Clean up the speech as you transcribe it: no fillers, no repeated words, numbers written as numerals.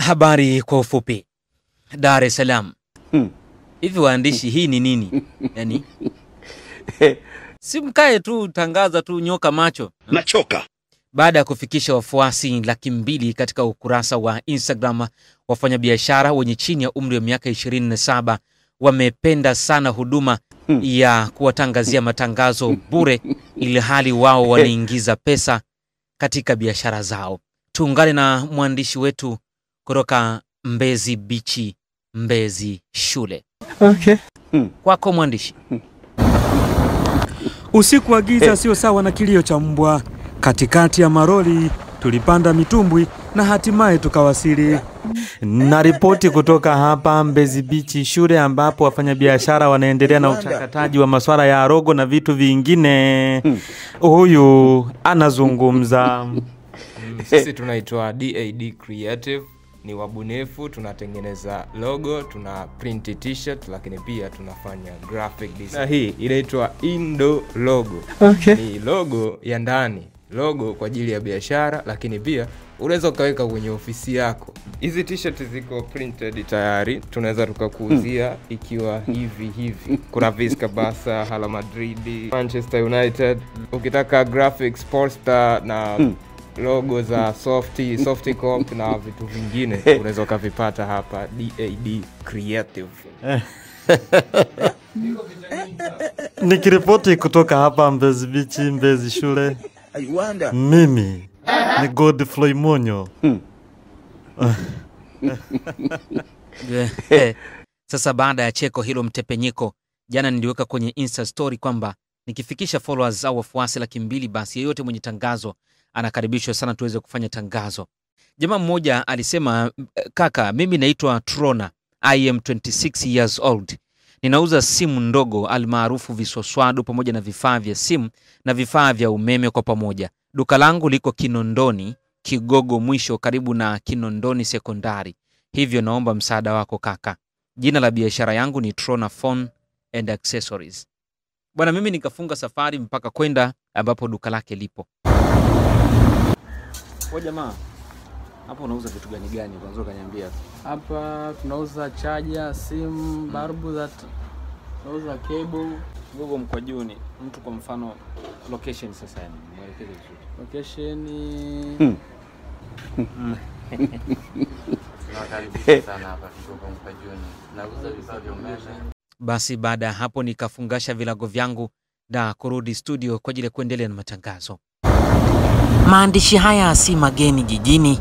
Habari kwa ufupi. Dar es Salaam. Hivi waandishi hii ni nini? Yaani si mkae tu tangaza tu nyoka macho. Nachoka. Baada ya kufikisha wafuasi 200,000 katika ukurasa wa Instagram, wafanyabiashara wenye chini ya umri wa miaka 27 wamependa sana huduma ya kuwatangazia matangazo bure ili hali wao wanaingiza pesa katika biashara zao. Tuungane na mwandishi wetu kutoka Mbezi Beach, Mbezi Shule. Okay. Kwako mwandishi. Usiku wa giza sio sawa na kilio cha mbwa. Katikati ya maroli tulipanda mitumbwi na hatimaye tukawasili. Na ripoti kutoka hapa Mbezi Beach Shule, ambapo wafanyabiashara wanaendelea na uchakataji wa masuala ya rogo na vitu vingine. Huyu anazungumza. Sisi tunaitwa DAD Creative, ni wabunifu, tunatengeneza logo, tuna print t-shirt, lakini pia tunafanya graphic design. Na hii inaitwa Indo Logo. Okay. Ni logo ya ndani, logo kwa ajili ya biashara, lakini pia unaweza ukaweka kwenye ofisi yako. Hizi t-shirt ziko printed tayari, tunaweza tukakuuzia ikiwa hivi. Kuna Vizca Barca, Hala Madrid, Manchester United. Ukitaka graphics, poster na logo za Softy Cop na vitu vingine unaweza ukavipata hapa DAD Creative. Nikiripoti kutoka hapa Mbezi Beach, Mbezi Shule. Mimi ni Godfrey Monyo. Sasa baada ya cheko hilo mtepenyiko, jana niliweka kwenye Insta story kwamba nikifikisha followers au wafuasi 200,000 basi yeyote mwenye tangazo anakaribishwa sana tuweze kufanya tangazo. Jamaa mmoja alisema, kaka, mimi naitwa Trona, I am 26 years old. Ninauza simu ndogo almaarufu visoswadu pamoja na vifaa vya simu na vifaa vya umeme kwa pamoja. Duka langu liko Kinondoni, Kigogo mwisho karibu na Kinondoni Sekondari. Hivyo naomba msaada wako kaka. Jina la biashara yangu ni Trona Phone and Accessories. Bwana, mimi nikafunga safari mpaka kwenda ambapo duka lake lipo. Wewe jamaa, hapo unauza vitu gani? Kwanza kaniambia. Hapa tunauza charger, simu, barbu za tunauza cable. Google mkwajuni. Mtu kwa mfano location sasa yani, mwelekeze vizuri. Location Tunakaribisha sana hapa Google mkwajuni. Nauza vifaa vya umeme. Basi baada ya hapo nikafungasha vilago vyangu na kurudi studio kwa ajili ya kuendelea na matangazo. Maandishi haya si mageni jijini.